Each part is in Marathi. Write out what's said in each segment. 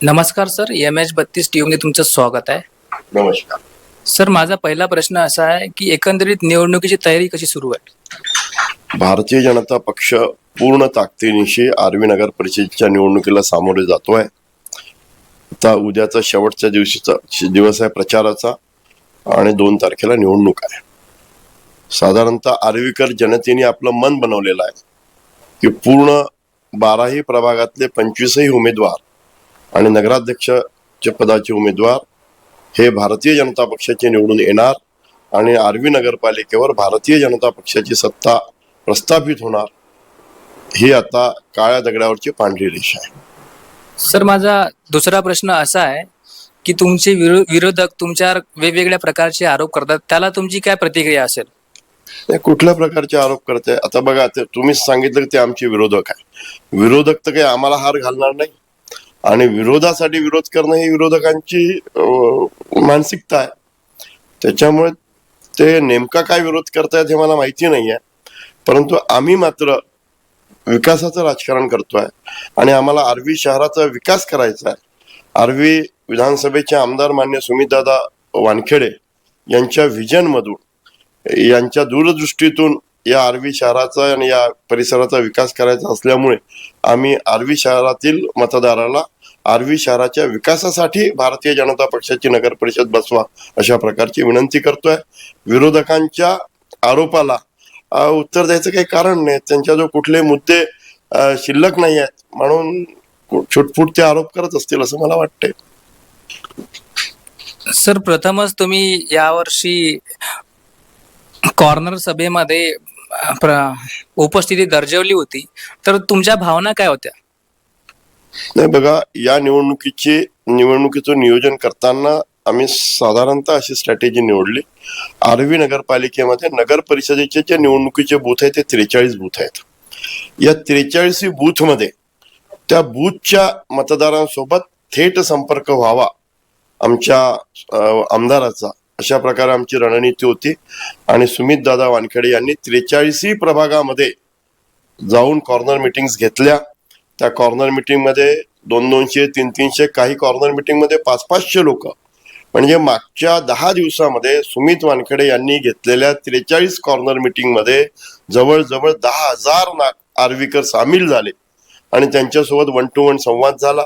नमस्कार सर, MH32 टीव्हीमध्ये तुमचं स्वागत आहे. नमस्कार. सर, माझा पहिला प्रश्न असा आहे की एकंदरीत निवडणुकीची तयारी कशी सुरू आहे? भारतीय जनता पक्ष पूर्ण ताकदीनिशी आर्वी नगर परिषदेच्या निवडणुकीला सामोरे जातोय. आता उद्याचा शेवटच्या दिवस आहे प्रचाराचा आणि 2 तारखेला निवडणूक आहे. साधारणतः आर्वीकर जनतेने आपलं मन बनवलेलं आहे की पूर्ण 12ही प्रभागातले 25ही उमेदवार आणि नगराध्यक्षच्या पदाचे उमेदवार हे भारतीय जनता पक्षाचे निवडून येणार आणि आर्वी नगरपालिकेवर भारतीय जनता पक्षाची सत्ता प्रस्थापित होणार. ही आता काळ्या दगडावरची पांढरी रेषा आहे. सर, माझा दुसरा प्रश्न असा आहे की तुमचे विरोधक तुमच्यावर वेगवेगळ्या प्रकारचे आरोप करतात, त्याला तुमची काय प्रतिक्रिया असेल? कुठल्या प्रकारचे आरोप करताय? आता बघा, ते तुम्हीच सांगितलं की ते आमचे विरोधक आहे. विरोधक तर काही आम्हाला हार घालणार नाही आणि विरोधासाठी विरोध करणं ही विरोधकांची मानसिकता आहे. त्याच्यामुळे ते नेमका काय विरोध करतायत हे मला माहिती नाही आहे, परंतु आम्ही मात्र विकासाचं राजकारण करतोय आणि आम्हाला आर्वी शहराचा विकास करायचा आहे. आर्वी विधानसभेचे आमदार मान्य सुमितदादा वानखेडे यांच्या व्हिजन मधून, यांच्या दूरदृष्टीतून या आर्वी शहराचा आणि या परिसराचा विकास करायचा असल्यामुळे आम्ही आर्वी शहरातील मतदाराला आर्वी शहराच्या विकासासाठी भारतीय जनता पक्षाची नगर परिषद बसवा अशा प्रकारची विनंती करतोय. विरोधकांच्या आरोपाला उत्तर द्यायचं काही कारण नाही. त्यांच्याजवळ कुठले मुद्दे शिल्लक नाही आहेत म्हणून छुटफुट ते आरोप करत असतील असं मला वाटतंय. सर, प्रथमच तुम्ही यावर्षी कॉर्नर सभेमध्ये उपस्थिती दर्शवली होती, तर तुमच्या भावना काय होत्या? नाही बघा, या निवडणुकीचं नियोजन करताना आम्ही साधारणतः अशी स्ट्रॅटेजी निवडली. आर्वी नगरपालिकेमध्ये नगर परिषदेचे जे निवडणुकीचे बूथ आहेत ते 43 बूथ आहेत. या 43 बूथ मध्ये त्या बूथच्या मतदारांसोबत थेट संपर्क व्हावा आमच्या आमदाराचा, अशा प्रकारे आमची रणनीती होती. आणि सुमितदादा वानखेडे यांनी 43 प्रभागामध्ये जाऊन कॉर्नर मिटिंग्स घेतल्या. त्या कॉर्नर मिटिंग मध्ये 200-200, 300-300, काही कॉर्नर मिटिंग मध्ये 500-500 लोक, म्हणजे मागच्या 10 दिवसामध्ये सुमित वानखेडे यांनी घेतलेल्या 43 कॉर्नर मिटिंग मध्ये जवळजवळ 10,000 आर्वीकर सामील झाले आणि त्यांच्यासोबत 1 to 1 संवाद झाला.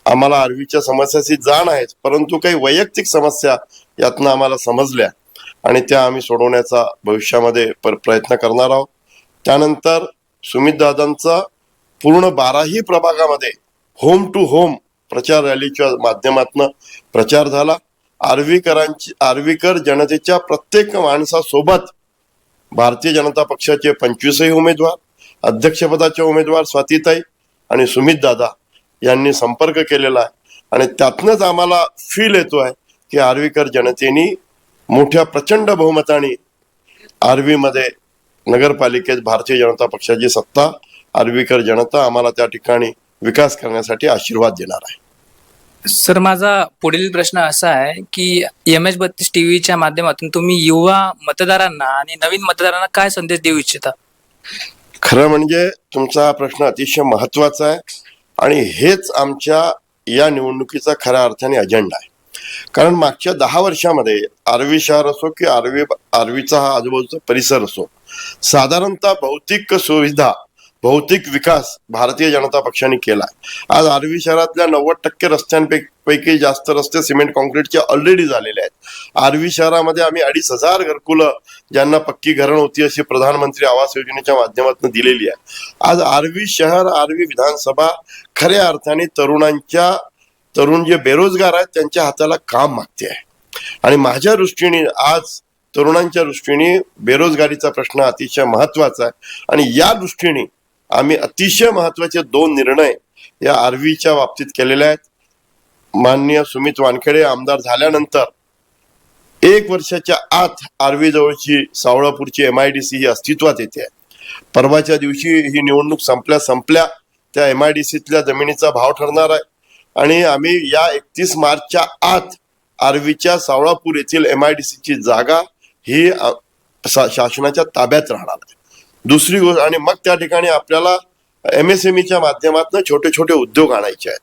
आम्हाला आर्वीच्या समस्याची जाण आहे, परंतु काही वैयक्तिक समस्या यातनं आम्हाला समजल्या आणि त्या आम्ही सोडवण्याचा भविष्यामध्ये प्रयत्न करणार आहोत. त्यानंतर सुमितदादांचा पूर्ण 12ही प्रभागामध्ये होम टू होम प्रचार रॅलीच्या माध्यमातून प्रचार झाला. आर्वीकर जनतेच्या प्रत्येक माणसासोबत भारतीय जनता पक्षाचे 25ही उमेदवार, अध्यक्षपदाचे उमेदवार स्वातीताई आणि सुमितदादा यांनी संपर्क केलेला आहे आणि त्यातनंच आम्हाला फील येतोय की आर्वीकर जनतेने मोठ्या प्रचंड बहुमताने आर्वीमध्ये नगरपालिकेत भारतीय जनता पक्षाची सत्ता, आर्वीकर जनता आम्हाला त्या ठिकाणी विकास करण्यासाठी आशीर्वाद देणार आहे. सर, माझा पुढील प्रश्न असा आहे की MH32 टीव्हीच्या माध्यमातून तुम्ही युवा मतदारांना आणि नवीन मतदारांना काय संदेश देऊ इच्छिता? खरं म्हणजे तुमचा हा प्रश्न अतिशय महत्वाचा आहे आणि हेच आमच्या या निवडणुकीचा खऱ्या अर्थाने अजेंडा आहे. कारण मागच्या 10 वर्षामध्ये आर्वी शहर असो की आर्वीचा हा आजूबाजूचा परिसर असो, साधारणतः भौतिक सुविधा, भौतिक विकास भारतीय जनता पक्षाने केलाय. आज आर्वी शहरातल्या 90% रस्त्यांपैकी जास्त रस्ते सिमेंट कॉन्क्रीटचे ऑलरेडी झालेले आहेत. आर्वी शहरामध्ये आम्ही 2,500 घरकुलं ज्यांना पक्की घरं होती अशी प्रधानमंत्री आवास योजनेच्या माध्यमातून दिलेली आहे. आज आर्वी शहर, आर्वी विधानसभा खऱ्या अर्थाने तरुण जे बेरोजगार आहेत त्यांच्या हाताला काम मागते आहे. आणि माझ्या दृष्टीने आज तरुणांच्या दृष्टीने बेरोजगारीचा प्रश्न अतिशय महत्वाचा आहे आणि या दृष्टीने आम्ही अतिशय महत्वाचे 2 निर्णय या आर्वीच्या बाबतीत केलेले आहेत. माननीय सुमित वानखेडे आमदार झाल्यानंतर 1 वर्षाच्या आत आर्वी जवळची सावळापूरची MIDC ही अस्तित्वात येते. परवाच्या दिवशी ही निवडणूक संपल्या त्या MIDCतल्या जमिनीचा भाव ठरणार आहे आणि आम्ही या 31 मार्चच्या आत आर्वीच्या सावळापूर येथील MIDCची जागा ही शासनाच्या ताब्यात राहणार आहे. दुसरी गोष्ट, आणि मग त्या ठिकाणी आपल्याला MSMEच्या माध्यमातून छोटे छोटे उद्योग आणायचे आहेत.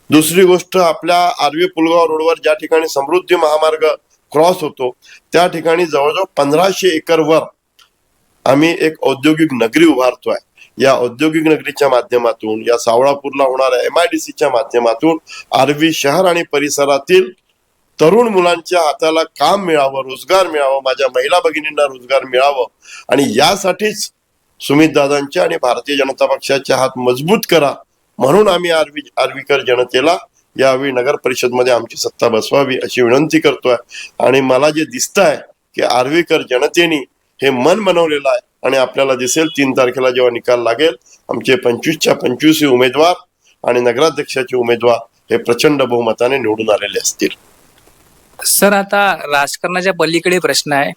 दुसरी गोष्ट, आपल्या आर्वी पुलगाव रोडवर ज्या ठिकाणी समृद्धी महामार्ग क्रॉस होतो त्या ठिकाणी जवळजवळ 1500 एकरवर आम्ही एक औद्योगिक नगरी उभारतोय. या औद्योगिक नगरीच्या माध्यमातून, या सावळापूरला होणाऱ्या MIDCच्या माध्यमातून आर्वी शहर आणि परिसरातील तरुण मुलांच्या हाताला काम मिळावं, रोजगार मिळावं, माझ्या महिला भगिनींना रोजगार मिळावं. आणि यासाठीच सुमित दादांच्या आणि भारतीय जनता पक्षाचे हात मजबूत करा म्हणून आम्ही आर्वीकर जनतेला यावेळी नगर परिषद मध्ये आमची सत्ता बसवावी अशी विनंती करतोय. आणि मला जे दिसत आहे की आर्वीकर जनतेने हे मन बनवलेलं आहे आणि आपल्याला दिसेल 3 तारखेला जेव्हा निकाल लागेल, आमचे 25च्या 25 उमेदवार आणि नगराध्यक्षाचे उमेदवार हे प्रचंड बहुमताने निवडून आलेले असतील. सर, आता राजकारणाच्या पलीकडे प्रश्न आहे.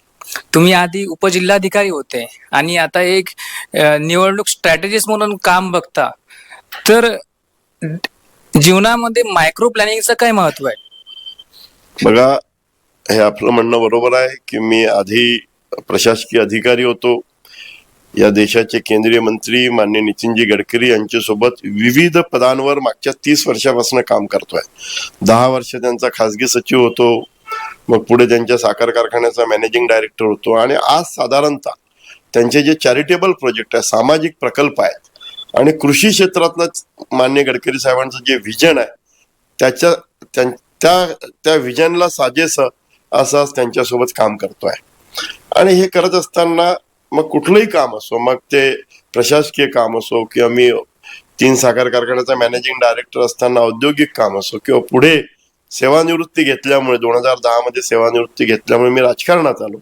तुम्ही आधी उपजिल्हाधिकारी होते आणि आता एक निवडणूक स्ट्रॅटेजिस्ट म्हणून काम बघता, तर जीवनामध्ये मायक्रो प्लॅनिंगचं काय महत्व आहे? बघा, हे आपलं म्हणणं बरोबर आहे की मी आधी प्रशासकीय अधिकारी होतो. या देशाचे केंद्रीय मंत्री माननीय नितीनजी गडकरी यांच्यासोबत विविध पदांवर मागच्या 30 वर्षापासून काम करतोय. 10 वर्ष त्यांचा खासगी सचिव होतो, मग पुढे त्यांच्या साखर कारखान्याचा मॅनेजिंग डायरेक्टर होतो. आणि आज साधारणतः त्यांचे जे चॅरिटेबल प्रोजेक्ट आहे, सामाजिक प्रकल्प आहेत आणि कृषी क्षेत्रातलं माननीय गडकरी साहेबांचं जे व्हिजन आहे त्या व्हिजनला साजेसं असं त्यांच्यासोबत काम करतोय. आणि हे करत असताना मग कुठलंही काम असो, मग ते प्रशासकीय काम असो किंवा मी 3 साखर कारखान्याचा मॅनेजिंग डायरेक्टर असताना औद्योगिक काम असो किंवा पुढे सेवानिवृत्ती घेतल्यामुळे 2010 मध्ये सेवानिवृत्ती घेतल्यामुळे मी राजकारणात आलो,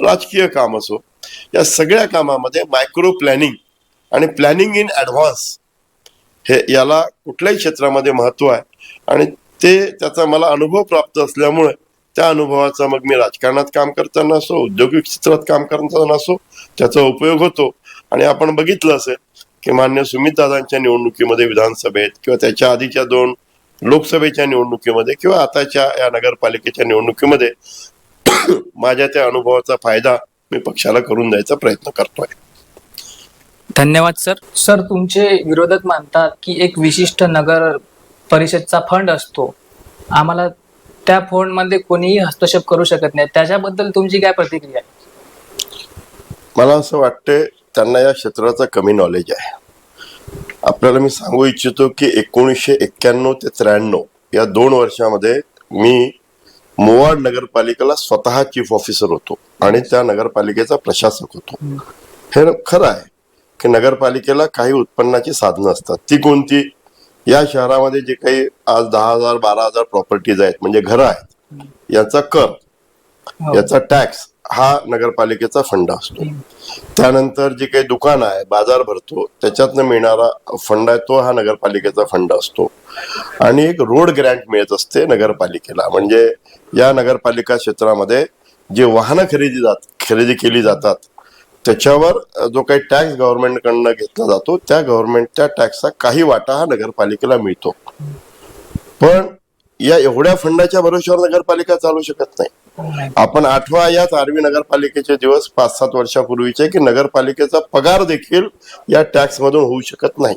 राजकीय काम असो, या सगळ्या कामामध्ये मायक्रो प्लॅनिंग आणि प्लॅनिंग इन ऍडव्हान्स हे याला कुठल्याही क्षेत्रामध्ये महत्व आहे. आणि त्याचा मला अनुभव प्राप्त असल्यामुळे त्या अनुभवाचा मग मी राजकारणात काम करताना असो, औद्योगिक क्षेत्रात काम करताना असो, त्याचा उपयोग होतो. आणि आपण बघितलं असेल की मान्य सुमितदादांच्या निवडणुकीमध्ये विधानसभेत किंवा त्याच्या आधीच्या 2 लोकसभेच्या निवडणुकीमध्ये किंवा आताच्या या नगरपालिकेच्या निवडणुकीमध्ये माझ्या त्या अनुभवाचा फायदा मी पक्षाला करून द्यायचा प्रयत्न करतोय. धन्यवाद सर. सर, तुमचे विरोधक मानतात की एक विशिष्ट नगर परिषदचा फंड असतो, आम्हाला त्या फंड मध्ये कोणीही हस्तक्षेप करू शकत नाही, त्याच्याबद्दल तुमची काय प्रतिक्रिया आहे? मला असं वाटतं त्यांना या क्षेत्राचा कमी नॉलेज आहे. आपल्याला मी सांगू इच्छितो की 1991 ते 93 या 2 वर्षामध्ये मी मोवाड नगरपालिकेला स्वतः चीफ ऑफिसर होतो आणि त्या नगरपालिकेचा प्रशासक होतो. हे खरं आहे की नगरपालिकेला काही उत्पन्नाची साधनं असतात. ती कोणती? या शहरामध्ये जे काही आज 10,000 12,000 प्रॉपर्टीज आहेत, म्हणजे घरं आहेत, याचा कर, याचा टॅक्स हा नगरपालिकेचा फंड असतो. त्यानंतर जे काही दुकान आहे, बाजार भरतो, त्याच्यातनं मिळणारा फंड आहे तो हा नगरपालिकेचा फंड असतो. आणि एक रोड ग्रँट मिळत असते नगरपालिकेला. म्हणजे या नगरपालिका क्षेत्रामध्ये जे वाहनं खरेदी केली जातात त्याच्यावर जो काही टॅक्स गव्हर्नमेंटकडनं घेतला जातो त्या टॅक्सचा काही वाटा हा नगरपालिकेला मिळतो. पण या एवढ्या फंडाच्या भरोश्यावर नगरपालिका चालू शकत नाही. आपण आठवा याच आर्वी नगरपालिकेचे दिवस 5-7 वर्षापूर्वीचे की नगरपालिकेचा पगार देखील या टॅक्स मधून होऊ शकत नाही.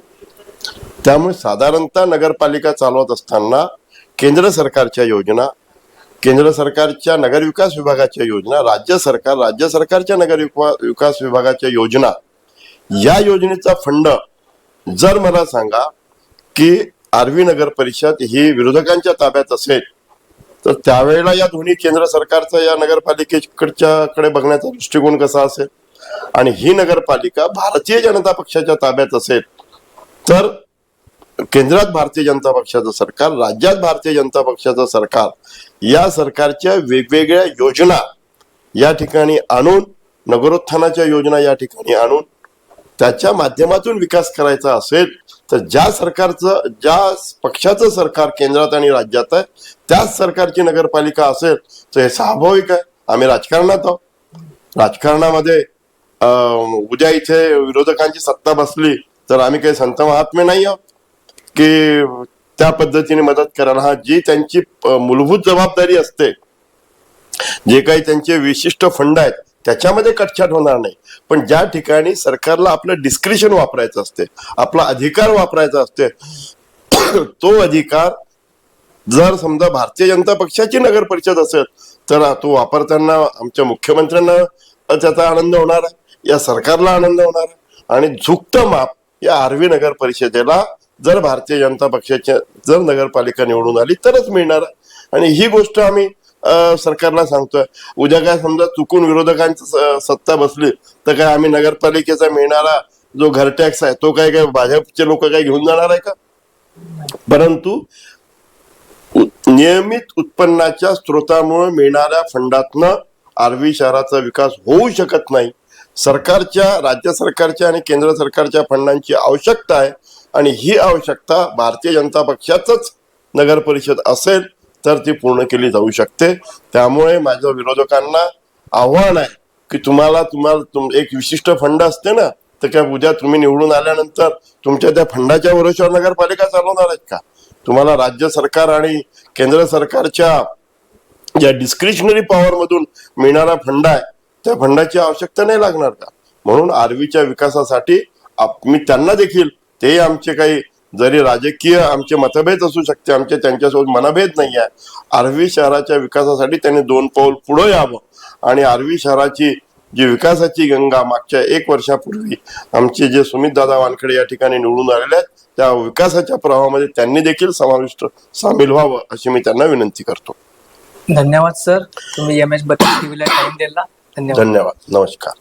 त्यामुळे साधारणतः नगरपालिका चालवत असताना केंद्र सरकारच्या योजना, केंद्र सरकारच्या नगरविकास विभागाच्या योजना, राज्य सरकारच्या नगरविकास विभागाच्या योजना, या योजनेचा फंड जर मला सांगा की आर्वी नगर परिषद ही विरोधकांच्या ताब्यात असेल तर त्यावेळेला या दोन्ही केंद्र सरकारचा या नगरपालिकेकडे बघण्याचा दृष्टिकोन कसा असेल, आणि ही नगरपालिका भारतीय जनता पक्षाच्या ताब्यात असेल तर केंद्रात भारतीय जनता पक्षाचं सरकार, राज्यात भारतीय जनता पक्षाचं सरकार, या सरकारच्या वेगवेगळ्या योजना या ठिकाणी आणून, नगरोत्थानाच्या योजना या ठिकाणी आणून त्याच्या माध्यमातून विकास करायचा असेल तर ज्या पक्षाचं सरकार केंद्रात आणि राज्यात आहे त्याच सरकारची नगरपालिका असेल तर हे स्वाभाविक आहे. आम्ही राजकारणात आहोत. राजकारणामध्ये उद्या इथे विरोधकांची सत्ता बसली तर आम्ही काही संत महात्मे नाही आहोत की त्या पद्धतीने मदत करायला. हा, जी त्यांची मूलभूत जबाबदारी असते, जे काही त्यांचे विशिष्ट फंड आहेत त्याच्यामध्ये कटछाट होणार नाही. पण ज्या ठिकाणी सरकारला आपलं डिस्क्रिशन वापरायचं असते, आपला अधिकार वापरायचा असते, तो अधिकार जर समजा भारतीय जनता पक्षाची नगर परिषद असेल तर तो वापरताना आमच्या मुख्यमंत्र्यांना त्याचा आनंद होणार आहे, या सरकारला आनंद होणार आहे. आणि झुकतं माप या आर्वी नगर परिषदेला जर भारतीय जनता पक्षाच्या जर नगरपालिका निवडून आली तरच मिळणार आहे. आणि ही गोष्ट आम्ही सरकारला सांगतोय. उद्या काय समजा चुकून विरोधकांची सत्ता बसली तर काय आम्ही नगरपालिकेचा मिळणारा जो घर टॅक्स आहे तो काय भाजपचे लोक काय घेऊन जाणार आहे का? परंतु नियमित उत्पन्नाच्या स्रोतामुळे मिळणाऱ्या फंडातनं आर्वी शहराचा विकास होऊ शकत नाही. सरकारच्या, राज्य सरकारच्या आणि केंद्र सरकारच्या फंडांची आवश्यकता आहे आणि ही आवश्यकता भारतीय जनता पक्षाचंच नगर परिषद असेल तर ती पूर्ण केली जाऊ शकते. त्यामुळे माझ्या विरोधकांना आव्हान आहे की तुम्हाला एक विशिष्ट फंड असते ना, तर काय उद्या तुम्ही निवडून आल्यानंतर तुमच्या त्या फंडाच्या भरोश्यावर नगरपालिका चालवणार आहेत का? तुम्हाला राज्य सरकार आणि केंद्र सरकारच्या ज्या डिस्क्रिशनरी पॉवर मधून मिळणारा फंड आहे त्या फंडाची आवश्यकता नाही लागणार का? म्हणून आर्वीच्या विकासासाठी मी त्यांना देखील, ते आमचे काही जरी राजकीय आमचे मतभेद असू शकते, आमचे त्यांच्यासोबत मनभेद नाही आहे, आर्वी शहराच्या विकासासाठी त्यांनी 2 पाऊल पुढे यावं आणि आर्वी शहराची जी विकासाची गंगा मागच्या 1 वर्षापूर्वी आमचे जे सुमितदादा वानखेडे या ठिकाणी निवडून आलेले आहेत त्या विकासाच्या प्रवाहामध्ये त्यांनी देखील सामील व्हावं अशी मी त्यांना विनंती करतो. धन्यवाद सर, तुम्ही MS32 टीव्हीला टाइम दिला. धन्यवाद. धन्यवाद. नमस्कार.